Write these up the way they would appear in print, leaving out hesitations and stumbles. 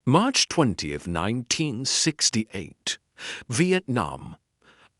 March 20th, 1968. Vietnam.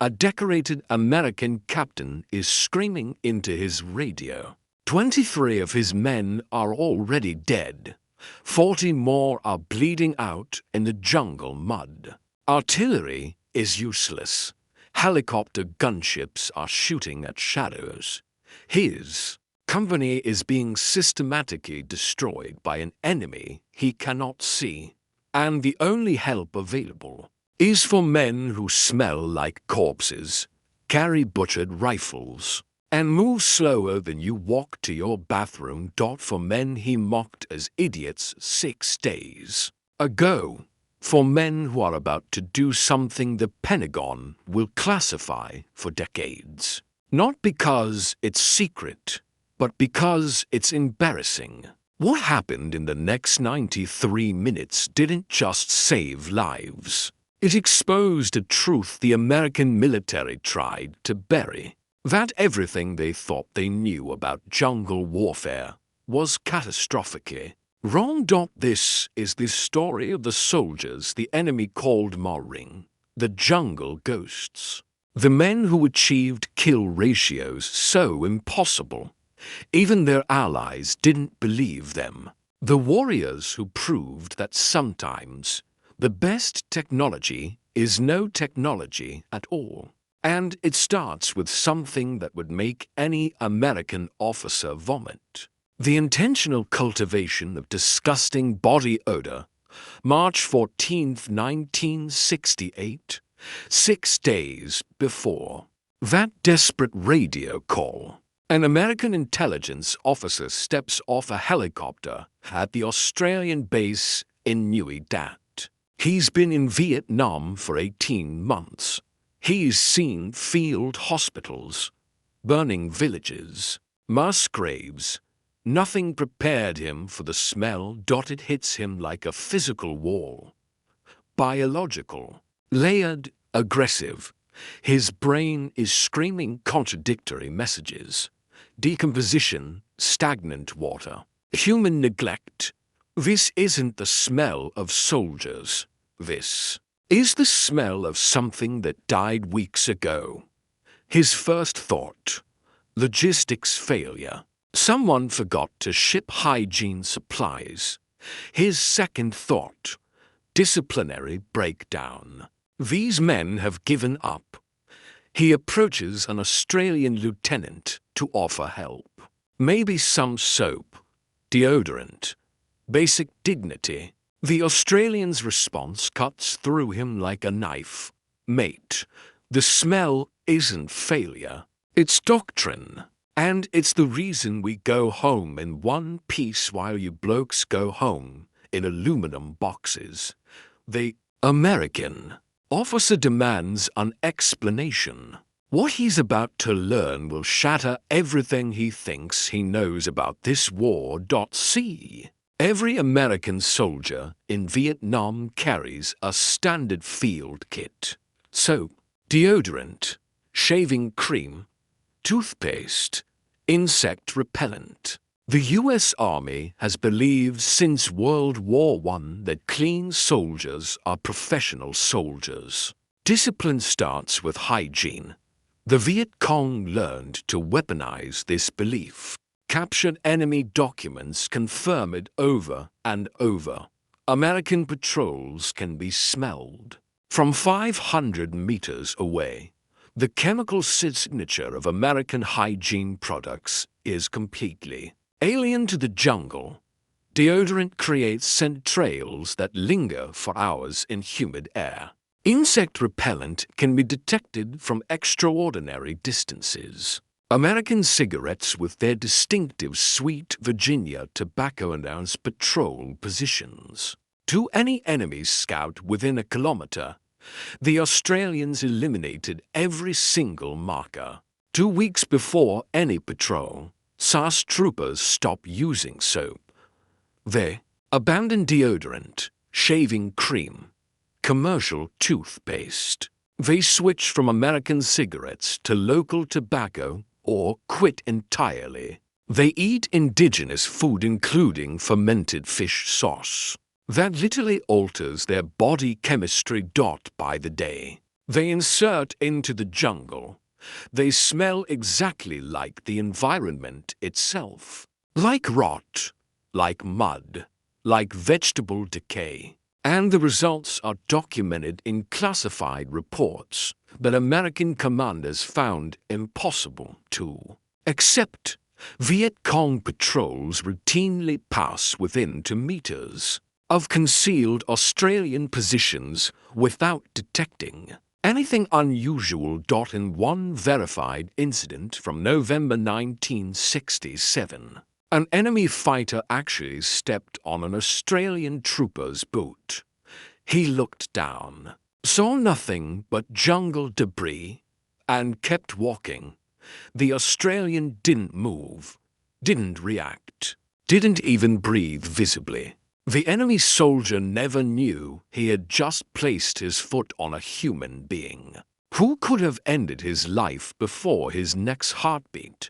A decorated American captain is screaming into his radio. 23 of his men are already dead. 40 more are bleeding out in the jungle mud. Artillery is useless. Helicopter gunships are shooting at shadows. His company is being systematically destroyed by an enemy he cannot see. And the only help available is for men who smell like corpses, carry butchered rifles, and move slower than you walk to your bathroom. For men he mocked as idiots 6 days ago. For men who are about to do something the Pentagon will classify for decades. Not because it's secret, but because it's embarrassing. What happened in the next 93 minutes didn't just save lives. It exposed a truth the American military tried to bury. That everything they thought they knew about jungle warfare was catastrophically wrong. This is the story of the soldiers the enemy called Rung, the jungle ghosts. The men who achieved kill ratios so impossible, even their allies didn't believe them. The warriors who proved that sometimes the best technology is no technology at all. And it starts with something that would make any American officer vomit. The intentional cultivation of disgusting body odor. March 14th, 1968, 6 days before that desperate radio call. An American intelligence officer steps off a helicopter at the Australian base in Nui Dat. He's been in Vietnam for 18 months. He's seen field hospitals, burning villages, mass graves. Nothing prepared him for the smell. It hits him like a physical wall. Biological, layered, aggressive. His brain is screaming contradictory messages. Decomposition, stagnant water, human neglect. This isn't the smell of soldiers. This is the smell of something that died weeks ago. His first thought, logistics failure. Someone forgot to ship hygiene supplies. His second thought, disciplinary breakdown. These men have given up. He approaches an Australian lieutenant to offer help. Maybe some soap, deodorant, basic dignity. The Australian's response cuts through him like a knife. Mate, the smell isn't failure, it's doctrine. And it's the reason we go home in one piece while you blokes go home in aluminum boxes. The American officer demands an explanation. What he's about to learn will shatter everything he thinks he knows about this war. See, every American soldier in Vietnam carries a standard field kit. Soap, deodorant, shaving cream, toothpaste, insect repellent. The U.S. Army has believed since World War I that clean soldiers are professional soldiers. Discipline starts with hygiene. The Viet Cong learned to weaponize this belief. Captured enemy documents confirm it over and over. American patrols can be smelled from 500 meters away. The chemical signature of American hygiene products is completely alien to the jungle. Deodorant creates scent trails that linger for hours in humid air. Insect repellent can be detected from extraordinary distances. American cigarettes with their distinctive sweet Virginia tobacco announce patrol positions. To any enemy scout within a kilometer, the Australians eliminated every single marker. 2 weeks before any patrol, SAS troopers stopped using soap. They abandoned deodorant, shaving cream, commercial toothpaste. They switched from American cigarettes to local tobacco or quit entirely. They eat indigenous food including fermented fish sauce. that literally alters their body chemistry by the day. They insert into the jungle. They smell exactly like the environment itself. Like rot, like mud, like vegetable decay. And the results are documented in classified reports that American commanders found impossible to accept. Viet Cong patrols routinely pass within 2 meters of concealed Australian positions without detecting anything unusual. In one verified incident from November 1967, an enemy fighter actually stepped on an Australian trooper's boot. He looked down, saw nothing but jungle debris, and kept walking. The Australian didn't move, didn't react, didn't even breathe visibly. The enemy soldier never knew he had just placed his foot on a human being who could have ended his life before his next heartbeat.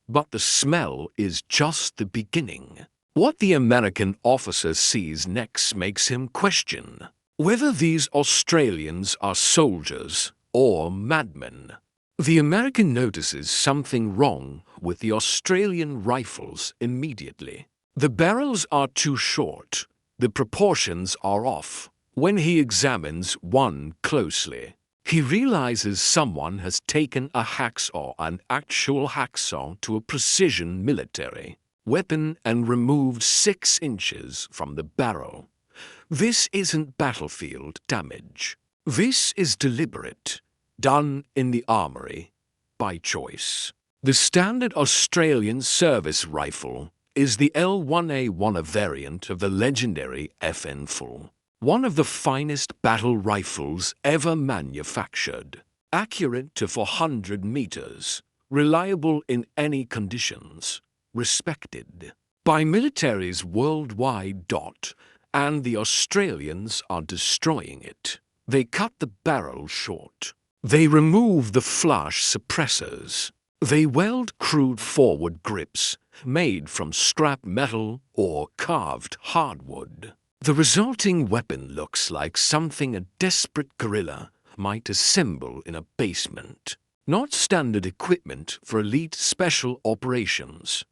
But the smell is just the beginning. What the American officer sees next makes him question whether these Australians are soldiers or madmen. The American notices something wrong with the Australian rifles immediately. The barrels are too short, the proportions are off. When he examines one closely, he realizes someone has taken a hacksaw, an actual hacksaw, to a precision military weapon and removed 6 inches from the barrel. This isn't battlefield damage. This is deliberate, done in the armory, by choice. The standard Australian service rifle is the L1A1, a variant of the legendary FN Full, one of the finest battle rifles ever manufactured. Accurate to 400 meters, reliable in any conditions, respected by militaries worldwide. And the Australians are destroying it. They cut the barrel short. They remove the flash suppressors. They weld crude forward grips made from scrap metal or carved hardwood. The resulting weapon looks like something a desperate guerrilla might assemble in a basement. Not standard equipment for elite special operations.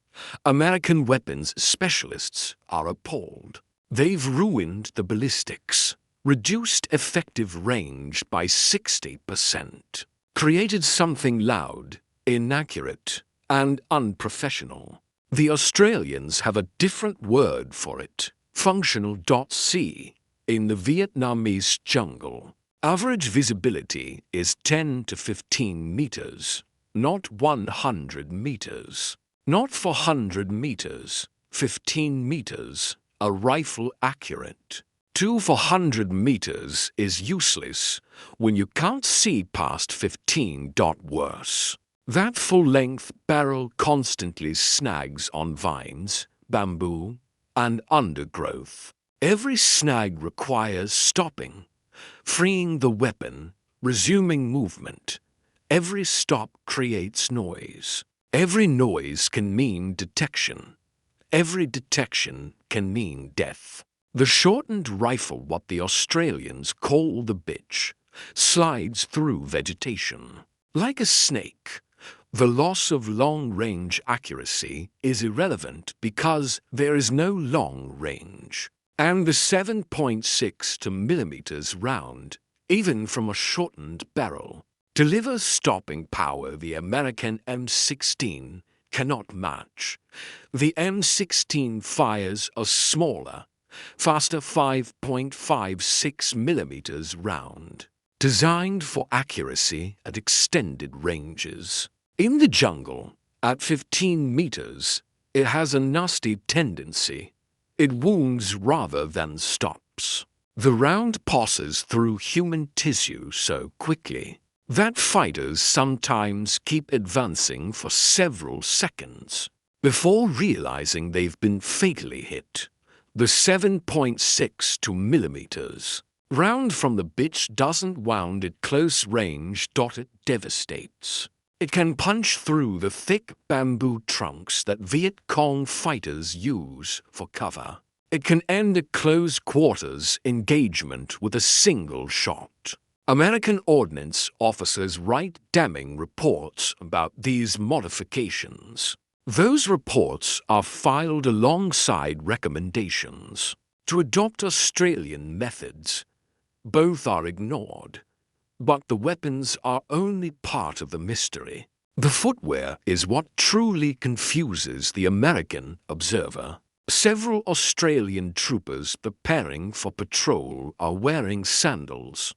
American weapons specialists are appalled. They've ruined the ballistics, reduced effective range by 60%, created something loud, inaccurate, and unprofessional. The Australians have a different word for it, functional. C. In the Vietnamese jungle, average visibility is 10 to 15 meters, not 100 meters, not 400 meters, 15 meters, a rifle accurate. 400 meters is useless when you can't see past 15. Worse. That full-length barrel constantly snags on vines, bamboo, and undergrowth. Every snag requires stopping, freeing the weapon, resuming movement. Every stop creates noise. Every noise can mean detection. Every detection can mean death. The shortened rifle, what the Australians call the bitch, slides through vegetation. Like a snake, the loss of long-range accuracy is irrelevant because there is no long range. And the 7.6 millimeters round, even from a shortened barrel, delivers stopping power the American M16 cannot match. The M16 fires a smaller, faster 5.56 millimeters round, designed for accuracy at extended ranges. In the jungle, at 15 meters, it has a nasty tendency. It wounds rather than stops. The round passes through human tissue so quickly that fighters sometimes keep advancing for several seconds before realizing they've been fatally hit. The 7.62 millimeters round from the bitch doesn't wound at close range. It devastates. It can punch through the thick bamboo trunks that Viet Cong fighters use for cover. It can end a close-quarters engagement with a single shot. American ordnance officers write damning reports about these modifications. Those reports are filed alongside recommendations to adopt Australian methods. Both are ignored, but the weapons are only part of the mystery. The footwear is what truly confuses the American observer. Several Australian troopers preparing for patrol are wearing sandals,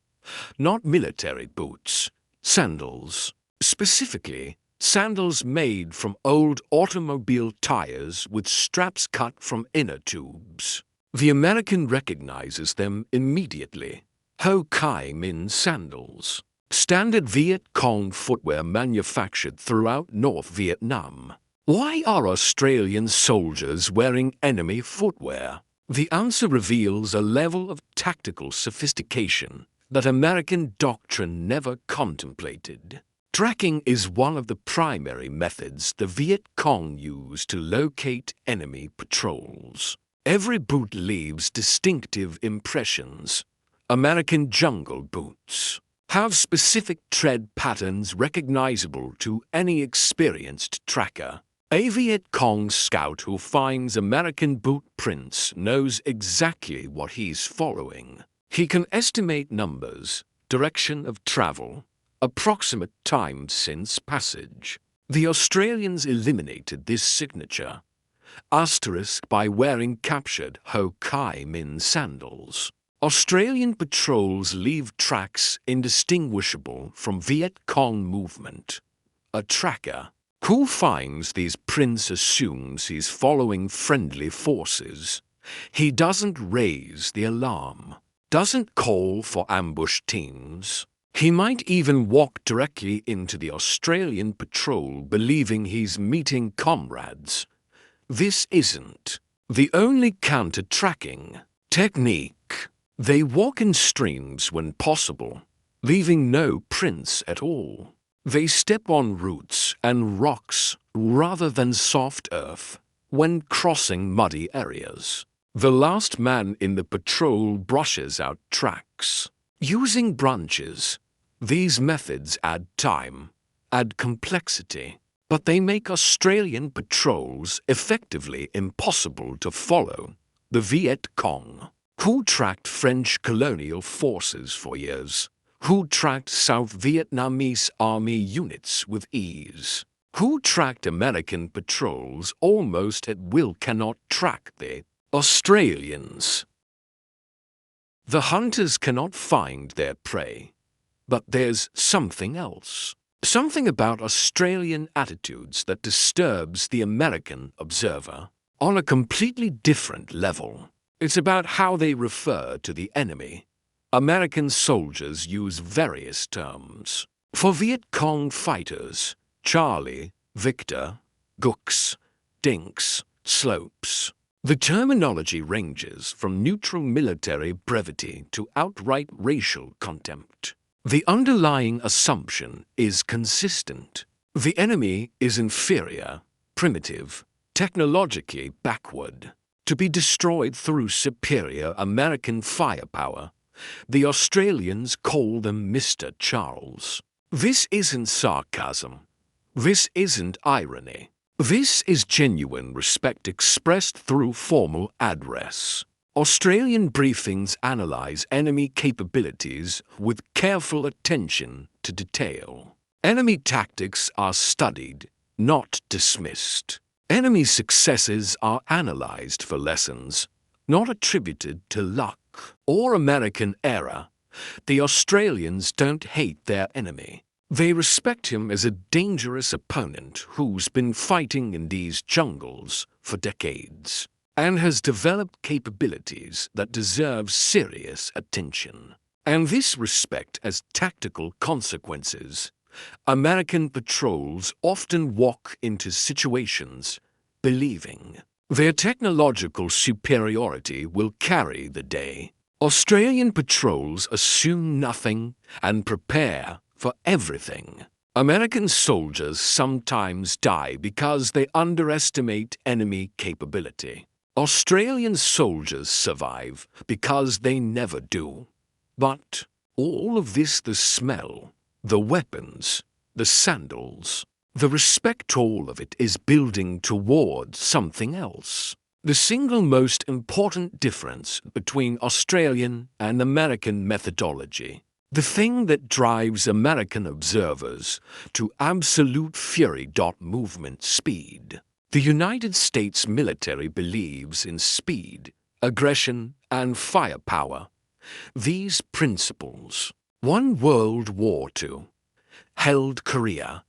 not military boots, sandals. Specifically, sandals made from old automobile tires with straps cut from inner tubes. The American recognizes them immediately. Ho Chi Minh sandals, standard Viet Cong footwear manufactured throughout North Vietnam. Why are Australian soldiers wearing enemy footwear? The answer reveals a level of tactical sophistication that American doctrine never contemplated. Tracking is one of the primary methods the Viet Cong use to locate enemy patrols. Every boot leaves distinctive impressions. American jungle boots have specific tread patterns recognizable to any experienced tracker. A Viet Cong scout who finds American boot prints knows exactly what he's following. He can estimate numbers, direction of travel, approximate time since passage. The Australians eliminated this signature asterisk by wearing captured Ho Chi Minh sandals. Australian patrols leave tracks indistinguishable from Viet Cong movement. A tracker who finds these prints assumes he's following friendly forces. He doesn't raise the alarm, doesn't call for ambush teams. He might even walk directly into the Australian patrol believing he's meeting comrades. This isn't the only counter-tracking technique. They walk in streams when possible, leaving no prints at all. They step on roots and rocks rather than soft earth when crossing muddy areas. The last man in the patrol brushes out tracks. Using branches, these methods add time, add complexity, but they make Australian patrols effectively impossible to follow. The Viet Cong, who tracked French colonial forces for years, who tracked South Vietnamese army units with ease, who tracked American patrols almost at will, cannot track the Australians. The hunters cannot find their prey, but there's something else. Something about Australian attitudes that disturbs the American observer on a completely different level. It's about how they refer to the enemy. American soldiers use various terms. For Viet Cong fighters, Charlie, Victor, Gooks, Dinks, Slopes. The terminology ranges from neutral military brevity to outright racial contempt. The underlying assumption is consistent. The enemy is inferior, primitive, technologically backward, to be destroyed through superior American firepower. The Australians call them Mr. Charles. This isn't sarcasm. This isn't irony. This is genuine respect expressed through formal address. Australian briefings analyze enemy capabilities with careful attention to detail. Enemy tactics are studied, not dismissed. Enemy successes are analyzed for lessons, not attributed to luck or American error. The Australians don't hate their enemy. They respect him as a dangerous opponent who's been fighting in these jungles for decades and has developed capabilities that deserve serious attention. And this respect has tactical consequences. American patrols often walk into situations believing their technological superiority will carry the day. Australian patrols assume nothing and prepare for everything. American soldiers sometimes die because they underestimate enemy capability. Australian soldiers survive because they never do. But all of this, the smell, the weapons, the sandals, the respect, all of it is building towards something else. The single most important difference between Australian and American methodology, the thing that drives American observers to absolute fury. Movement speed. The United States military believes in speed, aggression, and firepower. These principles won World War II, held Korea,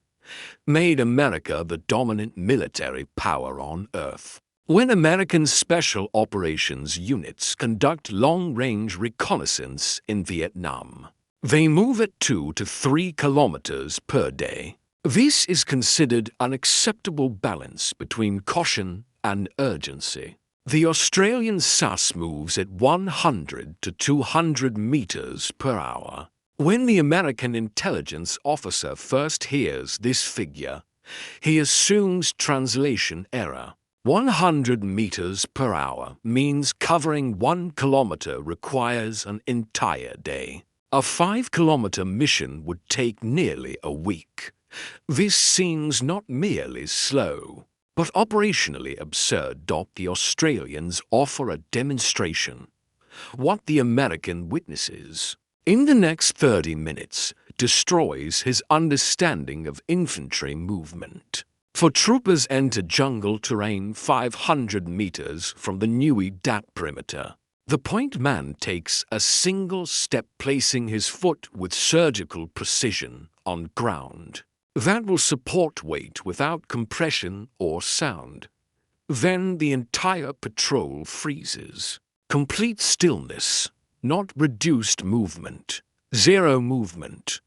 made America the dominant military power on Earth. When American Special Operations units conduct long-range reconnaissance in Vietnam, they move at 2 to 3 kilometers per day. This is considered an acceptable balance between caution and urgency. The Australian SAS moves at 100 to 200 meters per hour. When the American intelligence officer first hears this figure, he assumes translation error. 100 meters per hour means covering 1 kilometer requires an entire day. A 5-kilometer mission would take nearly a week. This seems not merely slow, but operationally absurd. The Australians offer a demonstration. What the American witnesses, in the next 30 minutes, destroys his understanding of infantry movement. For troopers enter jungle terrain 500 meters from the Nui Dat perimeter. The point man takes a single step, placing his foot with surgical precision on ground. That will support weight without compression or sound. Then the entire patrol freezes. Complete stillness, not reduced movement. Zero movement.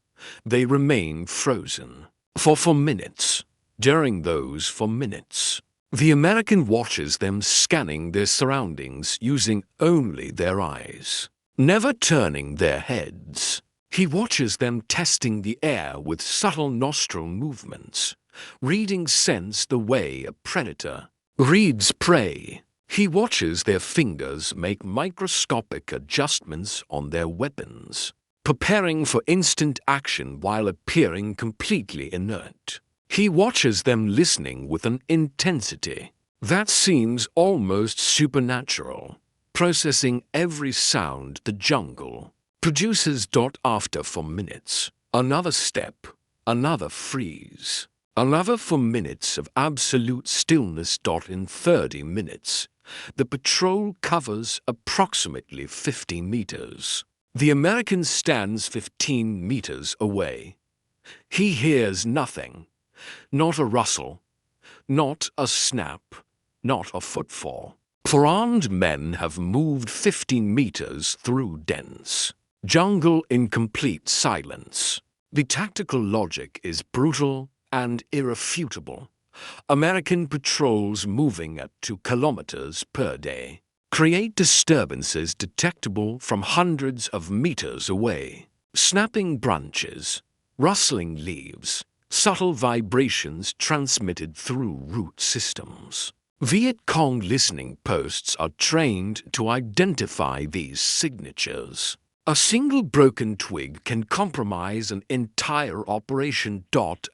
They remain frozen. For 4 minutes. During those 4 minutes, the American watches them scanning their surroundings using only their eyes, never turning their heads. He watches them testing the air with subtle nostril movements, reading scents the way a predator reads prey. He watches their fingers make microscopic adjustments on their weapons, preparing for instant action while appearing completely inert. He watches them listening with an intensity that seems almost supernatural, processing every sound the jungle produces. After 4 minutes, another step, another freeze, another 4 minutes of absolute stillness. In 30 minutes, the patrol covers approximately 50 meters. The American stands 15 meters away. He hears nothing. Not a rustle, not a snap, not a footfall. For armed men have moved 15 meters through dense jungle in complete silence. The tactical logic is brutal and irrefutable. American patrols moving at 2 kilometers per day create disturbances detectable from hundreds of meters away. Snapping branches, rustling leaves, subtle vibrations transmitted through root systems. Viet Cong listening posts are trained to identify these signatures. A single broken twig can compromise an entire operation.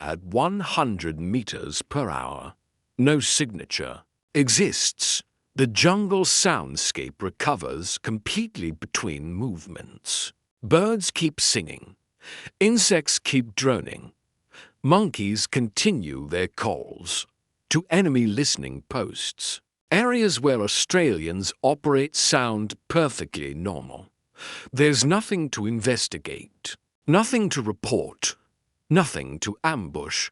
At 100 meters per hour, no signature exists. The jungle soundscape recovers completely between movements. Birds keep singing. Insects keep droning. Monkeys continue their calls to enemy listening posts. Areas where Australians operate sound perfectly normal. There's nothing to investigate, nothing to report, nothing to ambush,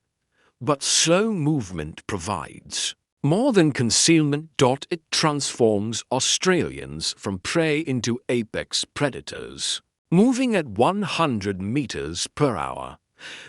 but slow movement provides more than concealment. It transforms Australians from prey into apex predators. Moving at 100 meters per hour,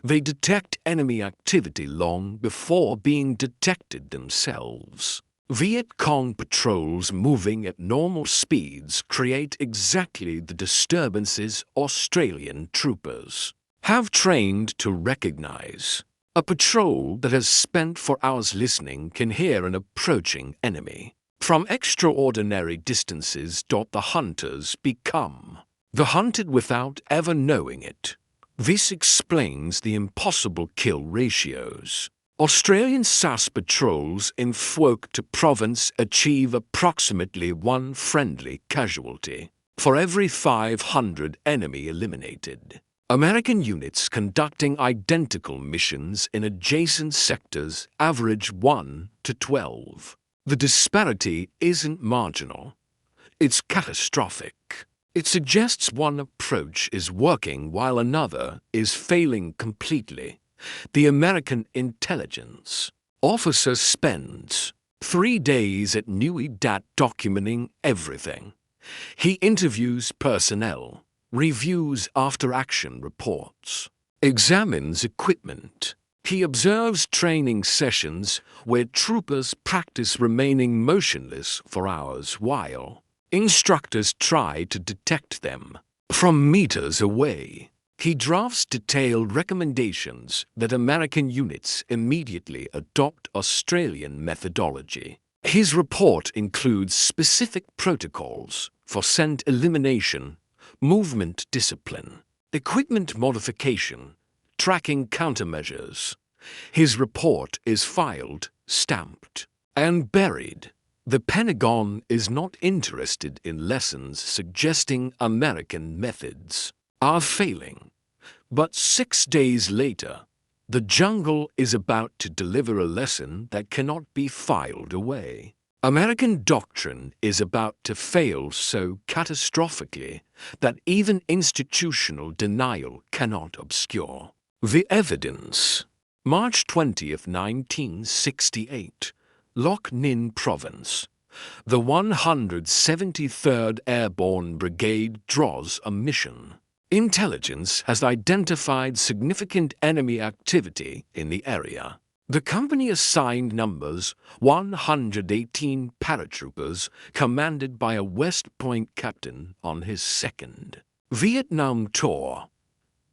they detect enemy activity long before being detected themselves. Viet Cong patrols moving at normal speeds create exactly the disturbances Australian troopers have trained to recognize. A patrol that has spent 4 hours listening can hear an approaching enemy. From extraordinary distances the hunters become the hunted without ever knowing it. This explains the impossible kill ratios. Australian SAS patrols in Viet province achieve approximately 1 friendly casualty for every 500 enemy eliminated. American units conducting identical missions in adjacent sectors average 1 to 12. The disparity isn't marginal, it's catastrophic. It suggests one approach is working while another is failing completely. The American intelligence officer spends 3 days at Nui Dat documenting everything. He interviews personnel, reviews after-action reports, examines equipment. He observes training sessions where troopers practice remaining motionless for hours while instructors try to detect them from meters away. He drafts detailed recommendations that American units immediately adopt Australian methodology. His report includes specific protocols for scent elimination, movement discipline, equipment modification, tracking countermeasures. His report is filed, stamped, and buried. The Pentagon is not interested in lessons suggesting American methods are failing. But 6 days later, the jungle is about to deliver a lesson that cannot be filed away. American doctrine is about to fail so catastrophically that even institutional denial cannot obscure the evidence. March 20th, 1968, Loc Ninh Province. The 173rd Airborne Brigade draws a mission. Intelligence has identified significant enemy activity in the area. The company assigned numbers 118 paratroopers commanded by a West Point captain on his second Vietnam tour.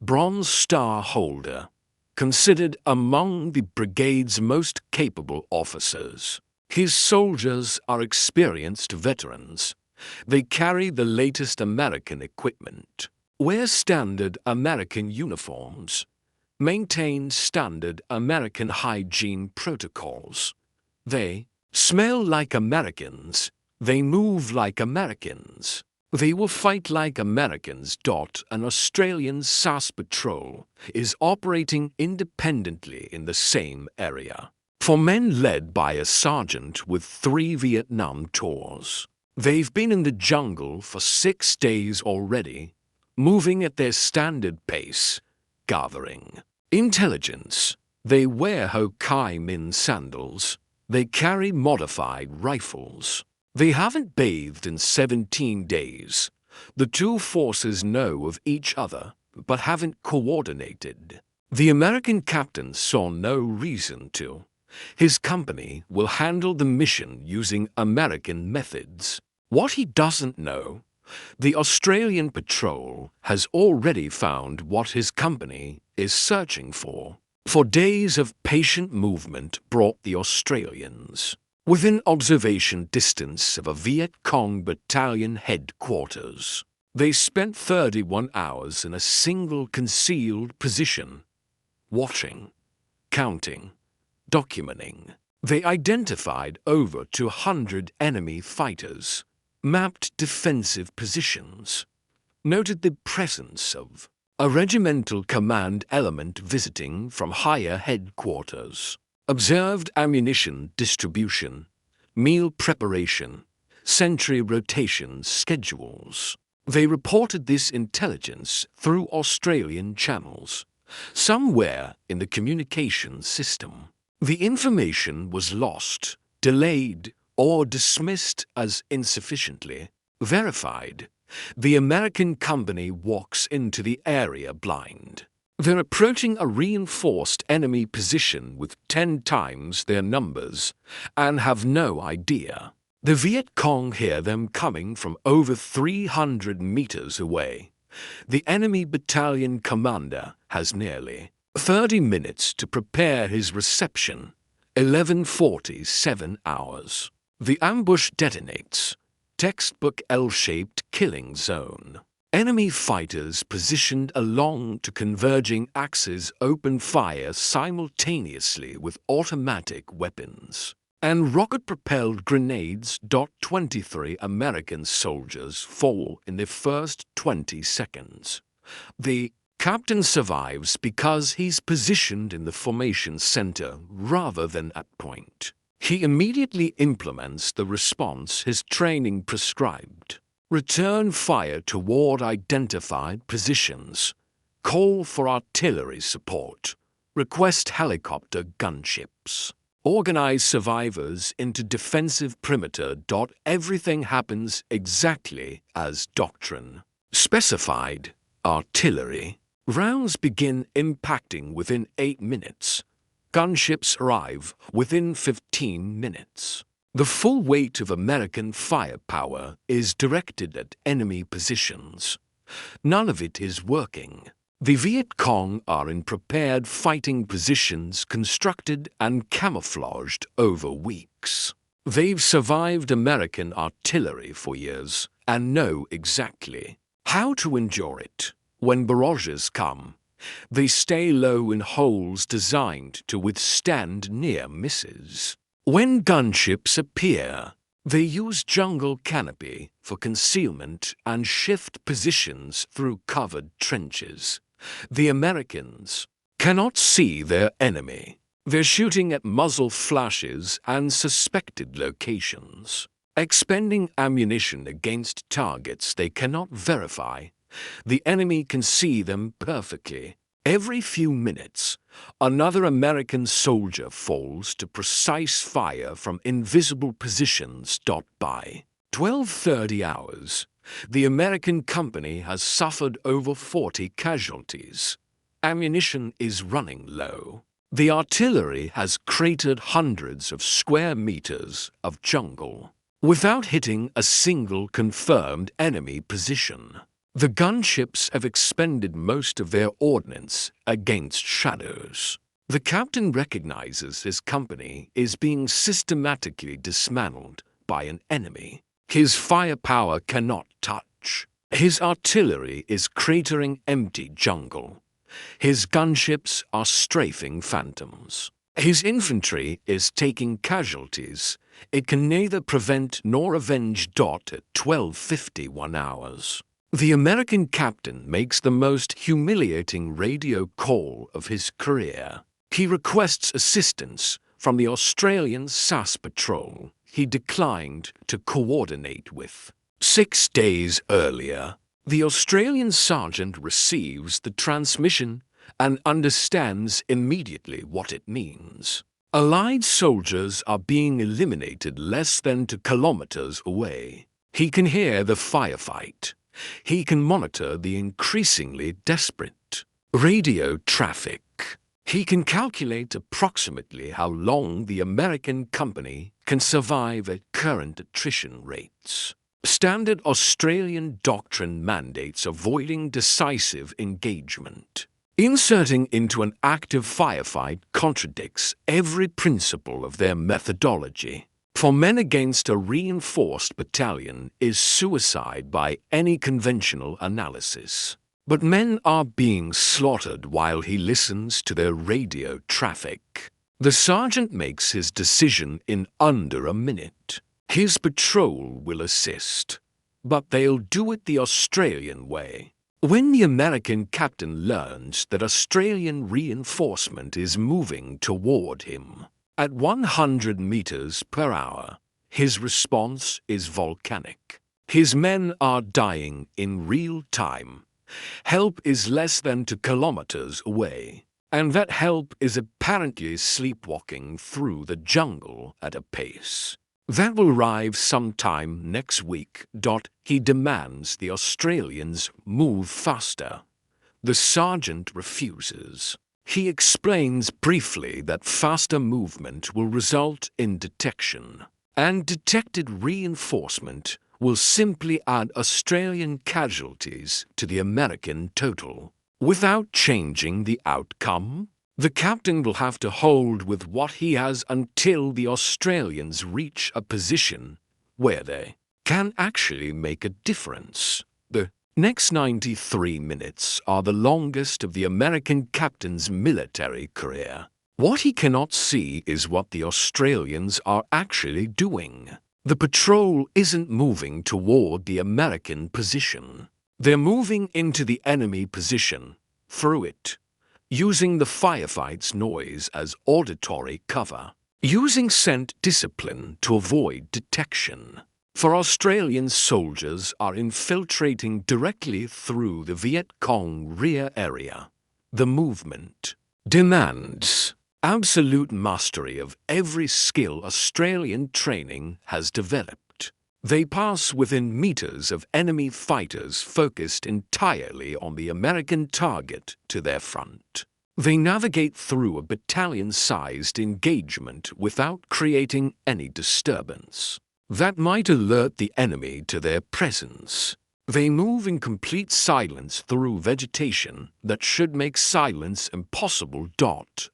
Bronze Star holder, considered among the brigade's most capable officers. His soldiers are experienced veterans. They carry the latest American equipment, wear standard American uniforms, maintain standard American hygiene protocols. They smell like Americans. They move like Americans. They will fight like Americans. An Australian SAS patrol is operating independently in the same area. For men led by a sergeant with 3 Vietnam tours. They've been in the jungle for 6 days already, moving at their standard pace, gathering intelligence. They wear Ho Chi Minh sandals. They carry modified rifles. They haven't bathed in 17 days. The two forces know of each other, but haven't coordinated. The American captain saw no reason to. His company will handle the mission using American methods. What he doesn't know, the Australian patrol has already found what his company is searching for. For days of patient movement brought the Australians within observation distance of a Viet Cong battalion headquarters. They spent 31 hours in a single concealed position, watching, counting, documenting. They identified over 200 enemy fighters, mapped defensive positions, noted the presence of a regimental command element visiting from higher headquarters, observed ammunition distribution, meal preparation, sentry rotation schedules. They reported this intelligence through Australian channels, somewhere in the communication system. The information was lost, delayed, or dismissed as insufficiently verified. The American company walks into the area blind. They're approaching a reinforced enemy position with 10 times their numbers and have no idea. The Viet Cong hear them coming from over 300 meters away. The enemy battalion commander has nearly 30 minutes to prepare his reception, 11:47 hours. The ambush detonates. Textbook L-shaped killing zone. Enemy fighters positioned along two converging axes open fire simultaneously with automatic weapons. And rocket-propelled grenades. 23 American soldiers fall in the first 20 seconds. The captain survives because he's positioned in the formation center rather than at point. He immediately implements the response his training prescribed. Return fire toward identified positions. Call for artillery support. Request helicopter gunships. Organize survivors into defensive perimeter. Everything happens exactly as doctrine specified. Artillery. Rounds begin impacting within 8 minutes. Gunships arrive within 15 minutes. The full weight of American firepower is directed at enemy positions. None of it is working. The Viet Cong are in prepared fighting positions constructed and camouflaged over weeks. They've survived American artillery for years and know exactly how to endure it. When barrages come, they stay low in holes designed to withstand near misses. When gunships appear, they use jungle canopy for concealment and shift positions through covered trenches. The Americans cannot see their enemy. They're shooting at muzzle flashes and suspected locations, expending ammunition against targets they cannot verify. The enemy can see them perfectly. Every few minutes, another American soldier falls to precise fire from invisible positions. By 12:30 hours, the American company has suffered over 40 casualties. Ammunition is running low. The artillery has cratered hundreds of square meters of jungle without hitting a single confirmed enemy position. The gunships have expended most of their ordnance against shadows. The captain recognizes his company is being systematically dismantled by an enemy his firepower cannot touch. His artillery is cratering empty jungle. His gunships are strafing phantoms. His infantry is taking casualties it can neither prevent nor avenge. At 12:51 hours. The American captain makes the most humiliating radio call of his career. He requests assistance from the Australian SAS patrol he declined to coordinate with. 6 days earlier, the Australian sergeant receives the transmission and understands immediately what it means. Allied soldiers are being eliminated less than 2 kilometers away. He can hear the firefight. He can monitor the increasingly desperate radio traffic. He can calculate approximately how long the American company can survive at current attrition rates. Standard Australian doctrine mandates avoiding decisive engagement. Inserting into an active firefight contradicts every principle of their methodology. For men against a reinforced battalion is suicide by any conventional analysis. But men are being slaughtered while he listens to their radio traffic. The sergeant makes his decision in under a minute. His patrol will assist, but they'll do it the Australian way. When the American captain learns that Australian reinforcement is moving toward him at 100 meters per hour, his response is volcanic. His men are dying in real time. Help is less than 2 kilometers away, and that help is apparently sleepwalking through the jungle at a pace that will arrive sometime next week. He demands the Australians move faster. The sergeant refuses. He explains briefly that faster movement will result in detection, and detected reinforcement will simply add Australian casualties to the American total without changing the outcome. The captain will have to hold with what he has until the Australians reach a position where they can actually make a difference. The next 93 minutes are the longest of the American captain's military career. What he cannot see is what the Australians are actually doing. The patrol isn't moving toward the American position. They're moving into the enemy position, through it, using the firefights noise as auditory cover, using scent discipline to avoid detection. For Australian soldiers are infiltrating directly through the Viet Cong rear area. The movement demands absolute mastery of every skill Australian training has developed. They pass within meters of enemy fighters focused entirely on the American target to their front. They navigate through a battalion-sized engagement without creating any disturbance that might alert the enemy to their presence. They move in complete silence through vegetation that should make silence impossible.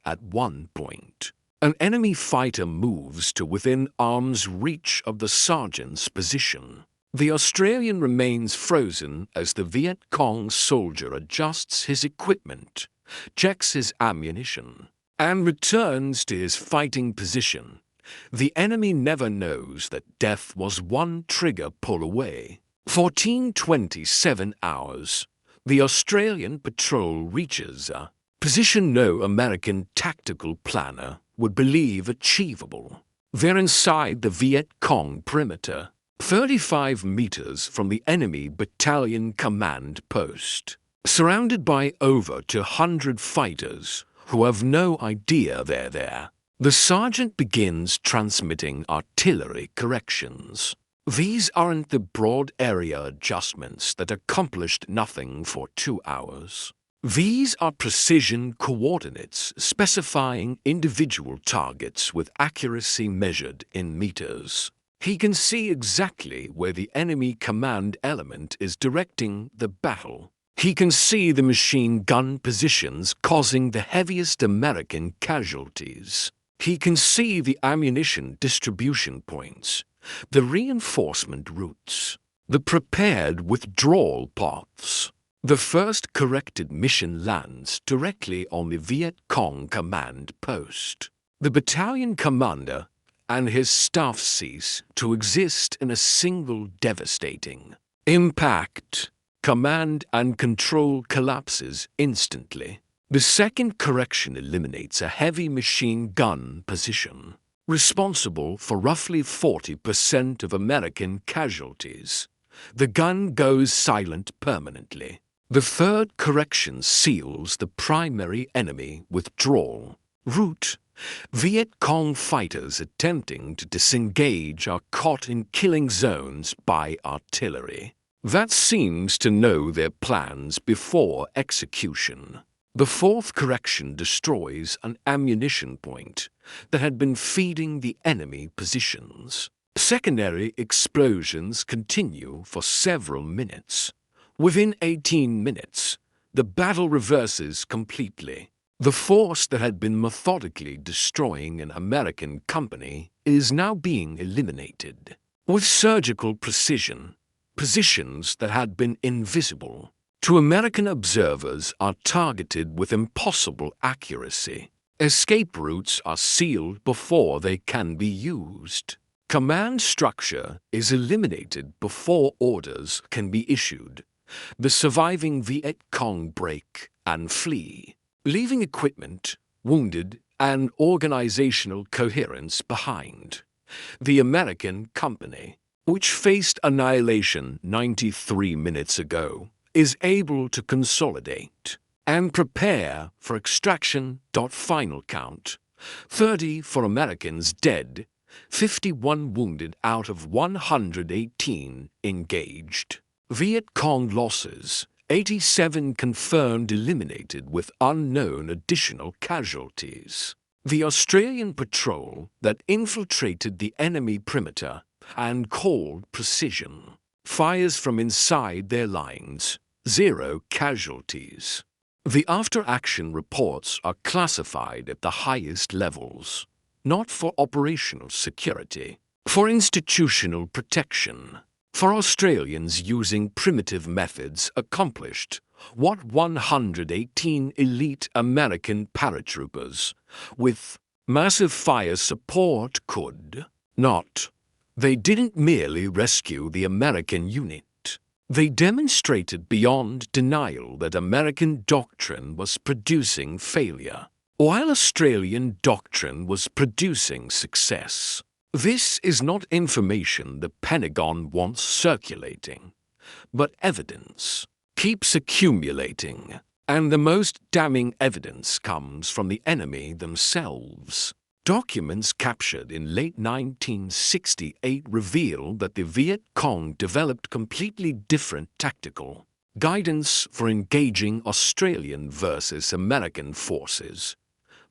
At one point, an enemy fighter moves to within arm's reach of the sergeant's position. The Australian remains frozen as the Viet Cong soldier adjusts his equipment, checks his ammunition, and returns to his fighting position. The enemy never knows that death was one trigger pull away. 14:27 hours. The Australian patrol reaches a position no American tactical planner would believe achievable. They're inside the Viet Cong perimeter, 35 meters from the enemy battalion command post, surrounded by over 200 fighters who have no idea they're there. The sergeant begins transmitting artillery corrections. These aren't the broad area adjustments that accomplished nothing for 2 hours. These are precision coordinates specifying individual targets with accuracy measured in meters. He can see exactly where the enemy command element is directing the battle. He can see the machine gun positions causing the heaviest American casualties. He can see the ammunition distribution points, the reinforcement routes, the prepared withdrawal paths. The first corrected mission lands directly on the Viet Cong command post. The battalion commander and his staff cease to exist in a single devastating impact. Command and control collapses instantly. The second correction eliminates a heavy machine gun position, responsible for roughly 40% of American casualties. The gun goes silent permanently. The third correction seals the primary enemy withdrawal route. Viet Cong fighters attempting to disengage are caught in killing zones by artillery. That seems to know their plans before execution. The fourth correction destroys an ammunition point that had been feeding the enemy positions. Secondary explosions continue for several minutes. Within 18 minutes, the battle reverses completely. The force that had been methodically destroying an American company is now being eliminated. With surgical precision, positions that had been invisible to American observers are targeted with impossible accuracy. Escape routes are sealed before they can be used. Command structure is eliminated before orders can be issued. The surviving Viet Cong break and flee, leaving equipment, wounded, and organizational coherence behind. The American company, which faced annihilation 93 minutes ago, is able to consolidate and prepare for extraction. Final count: 30 for Americans dead, 51 wounded out of 118 engaged. Viet Cong losses: 87 confirmed eliminated with unknown additional casualties. The Australian patrol that infiltrated the enemy perimeter and called precision fires from inside their lines. 0 casualties. The after-action reports are classified at the highest levels, not for operational security, for institutional protection. For Australians using primitive methods accomplished what 118 elite American paratroopers with massive fire support could not. They didn't merely rescue the American unit. They demonstrated beyond denial that American doctrine was producing failure, while Australian doctrine was producing success. This is not information the Pentagon wants circulating, but evidence keeps accumulating, and the most damning evidence comes from the enemy themselves. Documents captured in late 1968 reveal that the Viet Cong developed completely different tactical guidance for engaging Australian versus American forces.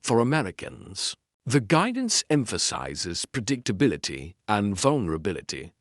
For Americans, the guidance emphasizes predictability and vulnerability.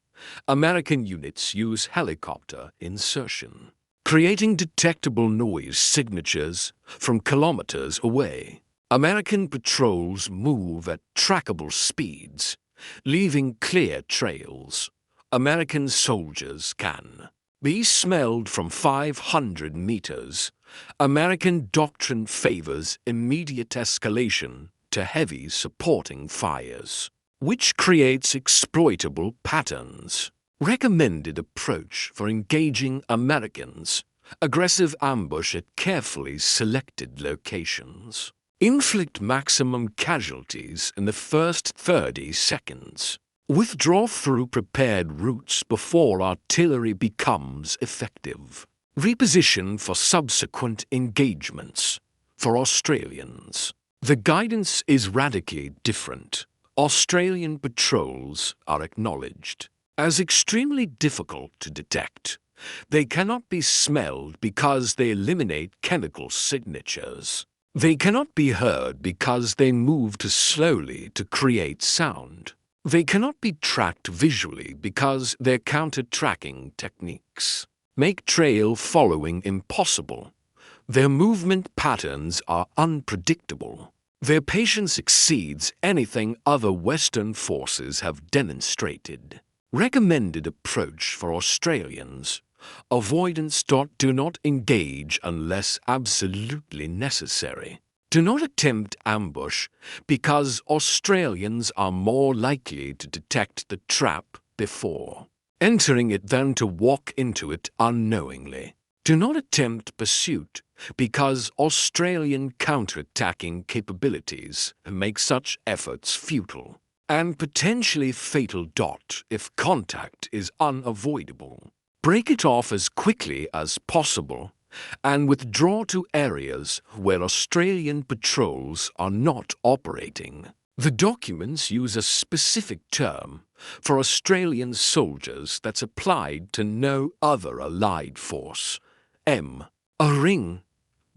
American units use helicopter insertion, creating detectable noise signatures from kilometers away. American patrols move at trackable speeds, leaving clear trails. American soldiers can be smelled from 500 meters. American doctrine favors immediate escalation to heavy supporting fires, which creates exploitable patterns. Recommended approach for engaging Americans: aggressive ambush at carefully selected locations. Inflict maximum casualties in the first 30 seconds. Withdraw through prepared routes before artillery becomes effective. Reposition for subsequent engagements. For Australians, the guidance is radically different. Australian patrols are acknowledged as extremely difficult to detect. They cannot be smelled because they eliminate chemical signatures. They cannot be heard because they move too slowly to create sound. They cannot be tracked visually because their counter-tracking techniques make trail following impossible. Their movement patterns are unpredictable. Their patience exceeds anything other Western forces have demonstrated. Recommended approach for Australians: avoidance. Do not engage unless absolutely necessary. Do not attempt ambush because Australians are more likely to detect the trap before entering it than to walk into it unknowingly. Do not attempt pursuit because Australian counterattacking capabilities make such efforts futile and potentially fatal. If contact is unavoidable, break it off as quickly as possible and withdraw to areas where Australian patrols are not operating. The documents use a specific term for Australian soldiers that's applied to no other allied force: a ring,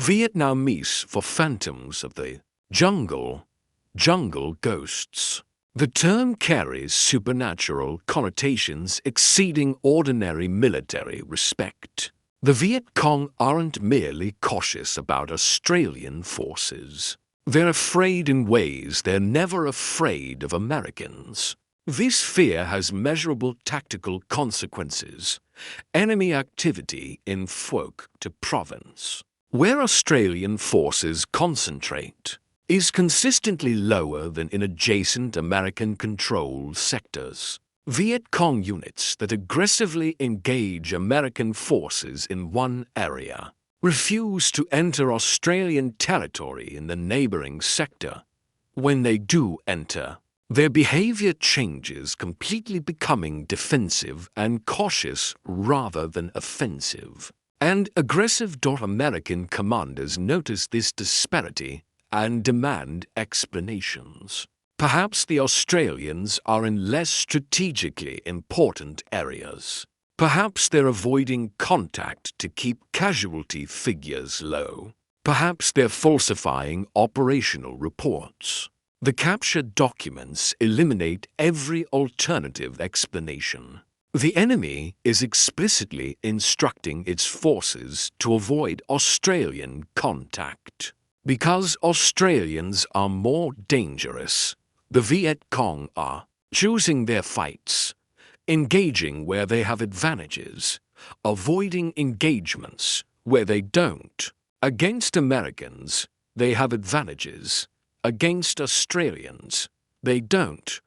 Vietnamese for phantoms of the jungle, jungle ghosts. The term carries supernatural connotations exceeding ordinary military respect. The Viet Cong aren't merely cautious about Australian forces. They're afraid in ways they're never afraid of Americans. This fear has measurable tactical consequences. Enemy activity in Phuoc to province, where Australian forces concentrate, is consistently lower than in adjacent American-controlled sectors. Viet Cong units that aggressively engage American forces in one area refuse to enter Australian territory in the neighboring sector. When they do enter, their behavior changes, completely becoming defensive and cautious rather than offensive. And aggressive. American commanders notice this disparity and demand explanations. Perhaps the Australians are in less strategically important areas. Perhaps they're avoiding contact to keep casualty figures low. Perhaps they're falsifying operational reports. The captured documents eliminate every alternative explanation. The enemy is explicitly instructing its forces to avoid Australian contact. Because Australians are more dangerous, the Viet Cong are choosing their fights, engaging where they have advantages, avoiding engagements where they don't. Against Americans, they have advantages. Against Australians, they don't.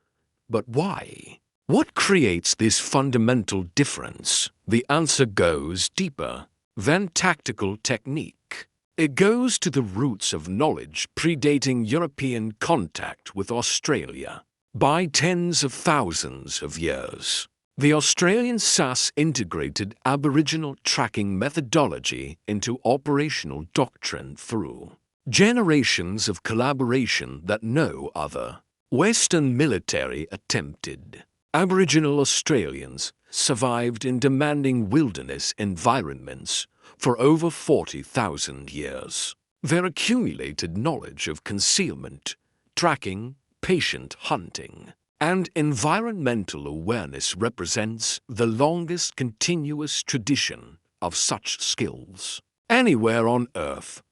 But why? What creates this fundamental difference? The answer goes deeper than tactical technique. It goes to the roots of knowledge predating European contact with Australia by tens of thousands of years. The Australian SAS integrated Aboriginal tracking methodology into operational doctrine through generations of collaboration that no other Western military attempted. Aboriginal Australians survived in demanding wilderness environments for over 40,000 years. Their accumulated knowledge of concealment, tracking, patient hunting, and environmental awareness represents the longest continuous tradition of such skills anywhere on Earth.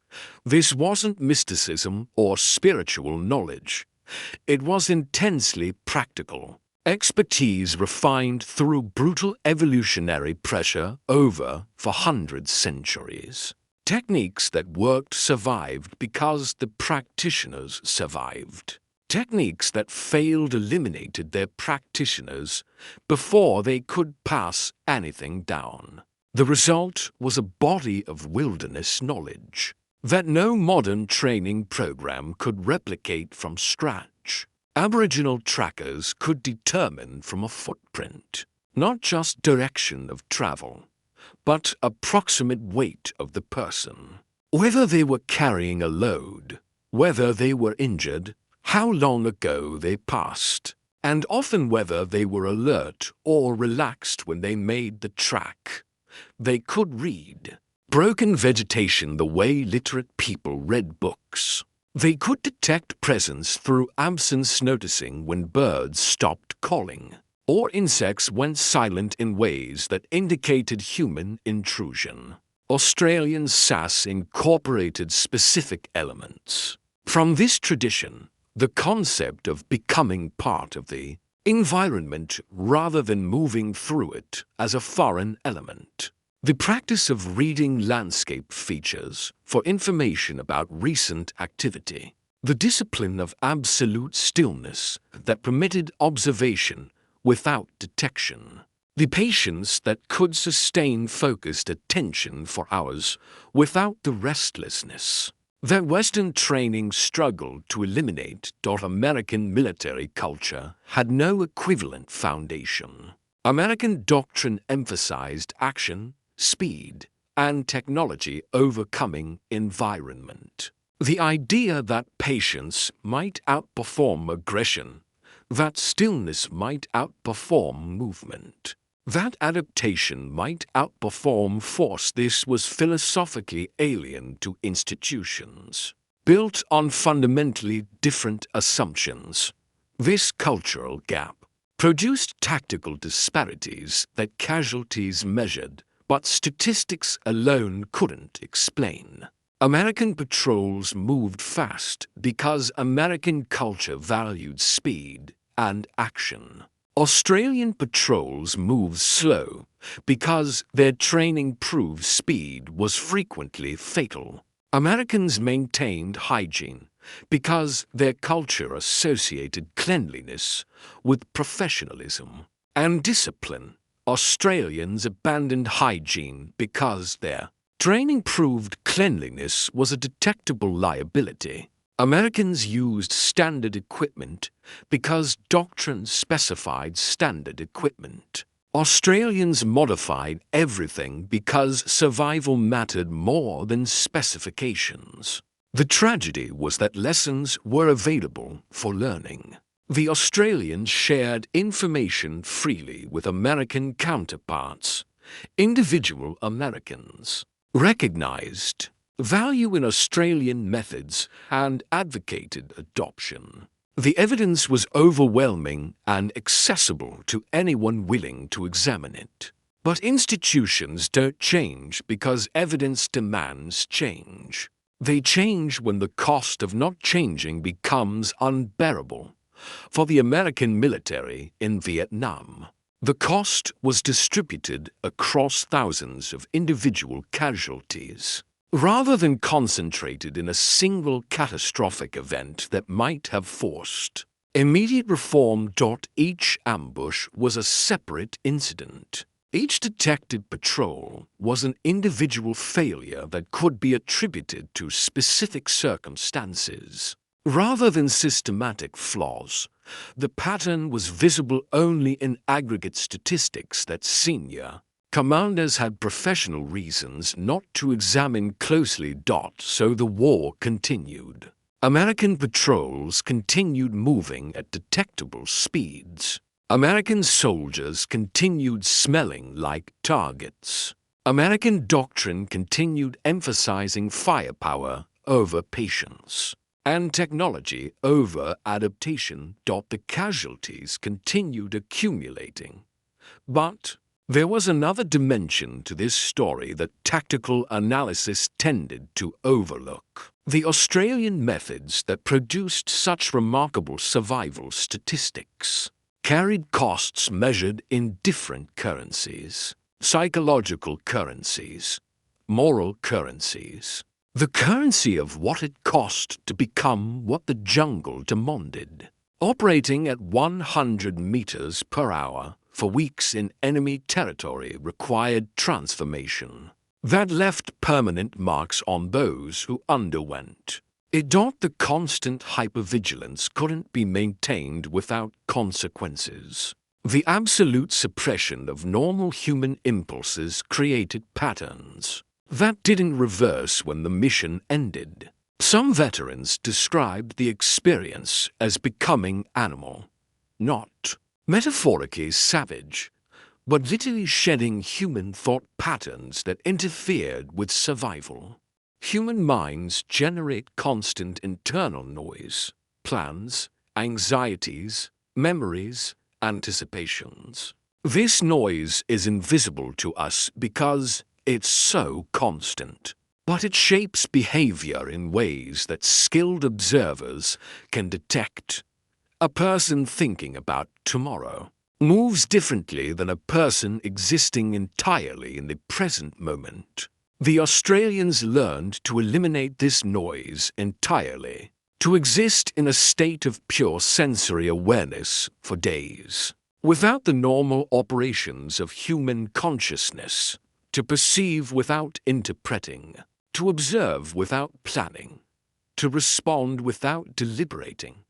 This wasn't mysticism or spiritual knowledge. It was intensely practical. Expertise refined through brutal evolutionary pressure for hundreds of centuries. Techniques that worked survived because the practitioners survived. Techniques that failed eliminated their practitioners before they could pass anything down. The result was a body of wilderness knowledge that no modern training program could replicate from scratch. Aboriginal trackers could determine from a footprint not just direction of travel, but approximate weight of the person. Whether they were carrying a load, whether they were injured, how long ago they passed, and often whether they were alert or relaxed when they made the track. They could read broken vegetation the way literate people read books. They could detect presence through absence noticing when birds stopped calling, or insects went silent in ways that indicated human intrusion. Australian SAS incorporated specific elements. From this tradition, the concept of becoming part of the environment rather than moving through it as a foreign element. The practice of reading landscape features for information about recent activity. The discipline of absolute stillness that permitted observation without detection. The patience that could sustain focused attention for hours without the restlessness that Western training struggled to eliminate. American military culture had no equivalent foundation. American doctrine emphasized action, speed, and technology overcoming environment. The idea that patience might outperform aggression, that stillness might outperform movement, that adaptation might outperform force. This was philosophically alien to institutions, built on fundamentally different assumptions. This cultural gap produced tactical disparities that casualties measured, but statistics alone couldn't explain. American patrols moved fast because American culture valued speed and action. Australian patrols moved slow because their training proved speed was frequently fatal. Americans maintained hygiene because their culture associated cleanliness with professionalism and discipline. Australians abandoned hygiene because their training proved cleanliness was a detectable liability. Americans used standard equipment because doctrine specified standard equipment. Australians modified everything because survival mattered more than specifications. The tragedy was that lessons were available for learning. The Australians shared information freely with American counterparts. Individual Americans recognized value in Australian methods and advocated adoption. The evidence was overwhelming and accessible to anyone willing to examine it. But institutions don't change because evidence demands change. They change when the cost of not changing becomes unbearable. For the American military in Vietnam, the cost was distributed across thousands of individual casualties, rather than concentrated in a single catastrophic event that might have forced immediate reform. Each ambush was a separate incident. Each detected patrol was an individual failure that could be attributed to specific circumstances. Rather than systematic flaws, the pattern was visible only in aggregate statistics that senior commanders had professional reasons not to examine closely. So the war continued. American patrols continued moving at detectable speeds. American soldiers continued smelling like targets. American doctrine continued emphasizing firepower over patience and technology over adaptation. The casualties continued accumulating. But there was another dimension to this story that tactical analysis tended to overlook. The Australian methods that produced such remarkable survival statistics carried costs measured in different currencies: psychological currencies, moral currencies, the currency of what it cost to become what the jungle demanded. Operating at 100 meters per hour for weeks in enemy territory required transformation that left permanent marks on those who underwent it. The constant hypervigilance couldn't be maintained without consequences. The absolute suppression of normal human impulses created patterns that didn't reverse when the mission ended. Some veterans described the experience as becoming animal, not metaphorically savage, but literally shedding human thought patterns that interfered with survival. Human minds generate constant internal noise: plans, anxieties, memories, anticipations. This noise is invisible to us because it's so constant, but it shapes behavior in ways that skilled observers can detect. A person thinking about tomorrow moves differently than a person existing entirely in the present moment. The Australians learned to eliminate this noise entirely, to exist in a state of pure sensory awareness for days, without the normal operations of human consciousness, to perceive without interpreting, to observe without planning, to respond without deliberating.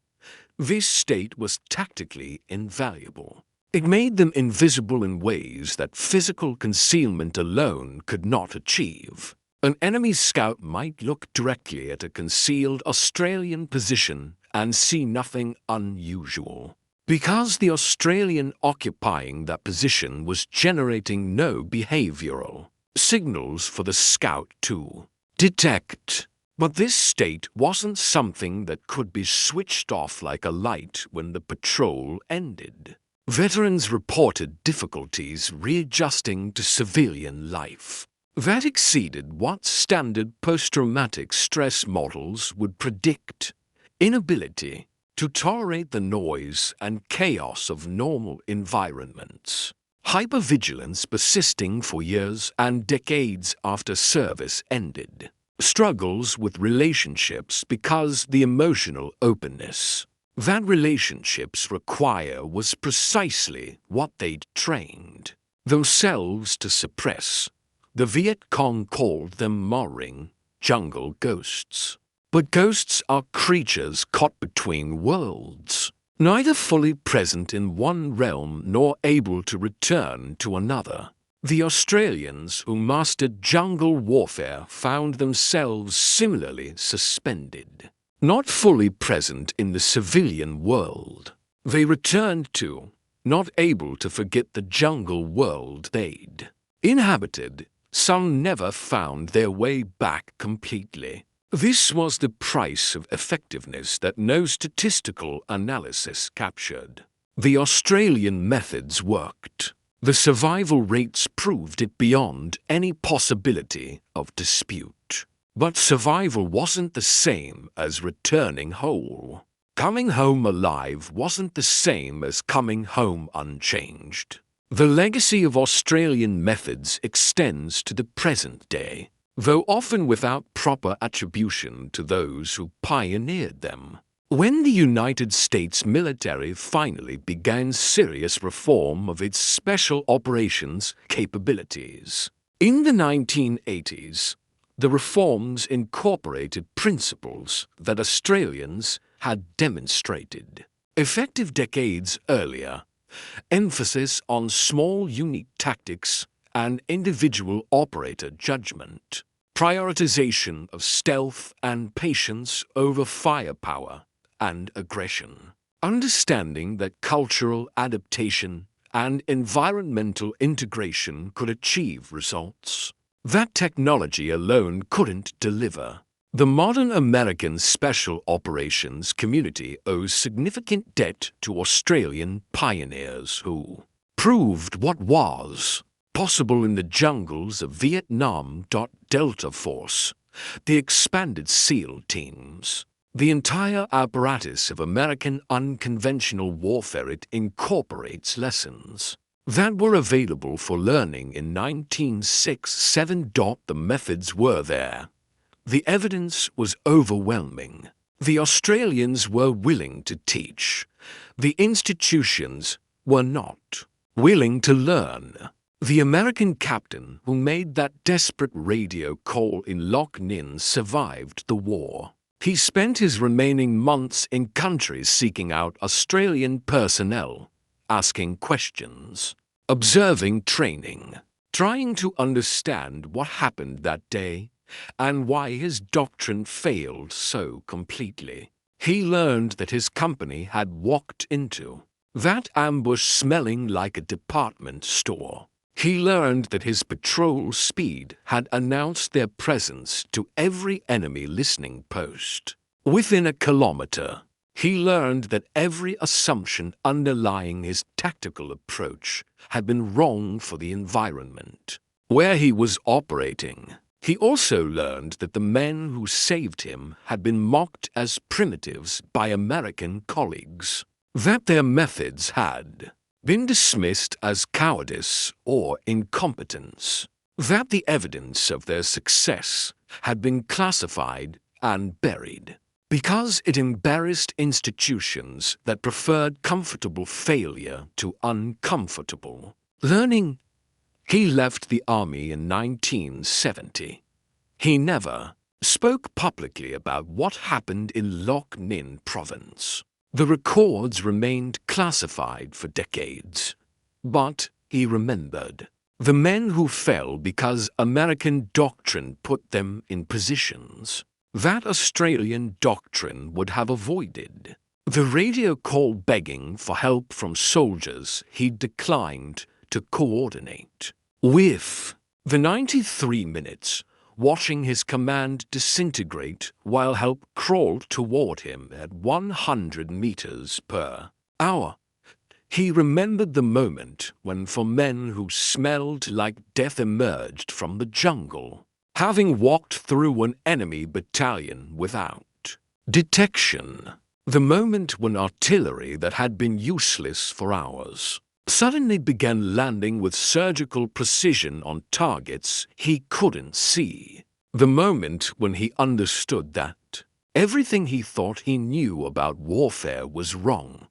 This state was tactically invaluable. It made them invisible in ways that physical concealment alone could not achieve. An enemy scout might look directly at a concealed Australian position and see nothing unusual, because the Australian occupying that position was generating no behavioral signals for the scout to detect. But this state wasn't something that could be switched off like a light when the patrol ended. Veterans reported difficulties readjusting to civilian life that exceeded what standard post-traumatic stress models would predict. Inability to tolerate the noise and chaos of normal environments. Hypervigilance persisting for years and decades after service ended. Struggles with relationships because the emotional openness that relationships require was precisely what they'd trained themselves to suppress. The Viet Cong called them mawing jungle ghosts. But ghosts are creatures caught between worlds, neither fully present in one realm nor able to return to another. The Australians who mastered jungle warfare found themselves similarly suspended, not fully present in the civilian world. They returned to, not able to forget the jungle world they'd inhabited. Some never found their way back completely. This was the price of effectiveness that no statistical analysis captured. The Australian methods worked. The survival rates proved it beyond any possibility of dispute. But survival wasn't the same as returning whole. Coming home alive wasn't the same as coming home unchanged. The legacy of Australian methods extends to the present day, though often without proper attribution to those who pioneered them. When the United States military finally began serious reform of its special operations capabilities in the 1980s, the reforms incorporated principles that Australians had demonstrated. Effective decades earlier, emphasis on small unique tactics and individual operator judgment, prioritization of stealth and patience over firepower and aggression, understanding that cultural adaptation and environmental integration could achieve results that technology alone couldn't deliver. The modern American Special Operations community owes significant debt to Australian pioneers who proved what was possible in the jungles of Vietnam. Delta Force, the expanded SEAL teams, the entire apparatus of American unconventional warfare. It incorporates lessons that were available for learning in 1967. The methods were there. The evidence was overwhelming. The Australians were willing to teach. The institutions were not willing to learn. The American captain who made that desperate radio call in Loch Ninh survived the war. He spent his remaining months in countries seeking out Australian personnel, asking questions, observing training, trying to understand what happened that day and why his doctrine failed so completely. He learned that his company had walked into that ambush smelling like a department store. He learned that his patrol speed had announced their presence to every enemy listening post within a kilometer. He learned that every assumption underlying his tactical approach had been wrong for the environment where he was operating. He also learned that the men who saved him had been mocked as primitives by American colleagues, that their methods had been dismissed as cowardice or incompetence, that the evidence of their success had been classified and buried because it embarrassed institutions that preferred comfortable failure to uncomfortable learning. He left the army in 1970. He never spoke publicly about what happened in Loch Ninh province. The records remained classified for decades, but he remembered the men who fell because American doctrine put them in positions that Australian doctrine would have avoided. The radio call begging for help from soldiers he declined to coordinate with. The 93 minutes watching his command disintegrate while help crawled toward him at 100 meters per hour. He remembered the moment when four men who smelled like death emerged from the jungle, having walked through an enemy battalion without detection. The moment when artillery that had been useless for hours suddenly began landing with surgical precision on targets he couldn't see. The moment when he understood that everything he thought he knew about warfare was wrong.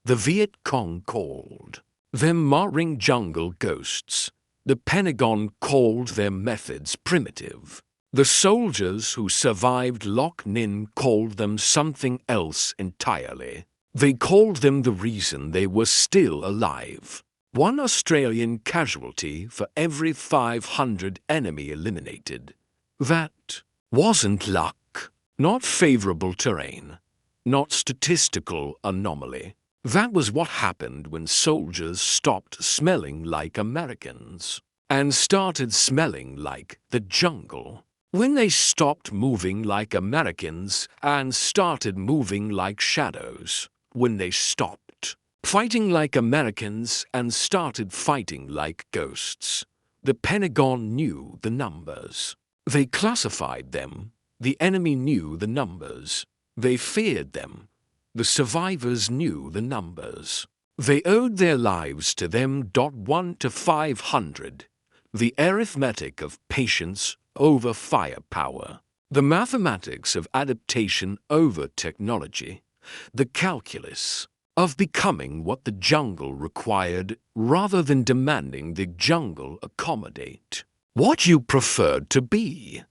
The Viet Cong called them marring jungle ghosts. The Pentagon called their methods primitive. The soldiers who survived Loch Ninh called them something else entirely. They called them the reason they were still alive. One Australian casualty for every 500 enemy eliminated. That wasn't luck, not favorable terrain, not statistical anomaly. That was what happened when soldiers stopped smelling like Americans and started smelling like the jungle. When they stopped moving like Americans and started moving like shadows. When they stopped fighting like Americans and started fighting like ghosts. The Pentagon knew the numbers. They classified them. The enemy knew the numbers. They feared them. The survivors knew the numbers. They owed their lives to them. 1 to 500. The arithmetic of patience over firepower. The mathematics of adaptation over technology. The calculus of becoming what the jungle required rather than demanding the jungle accommodate. What you preferred to be.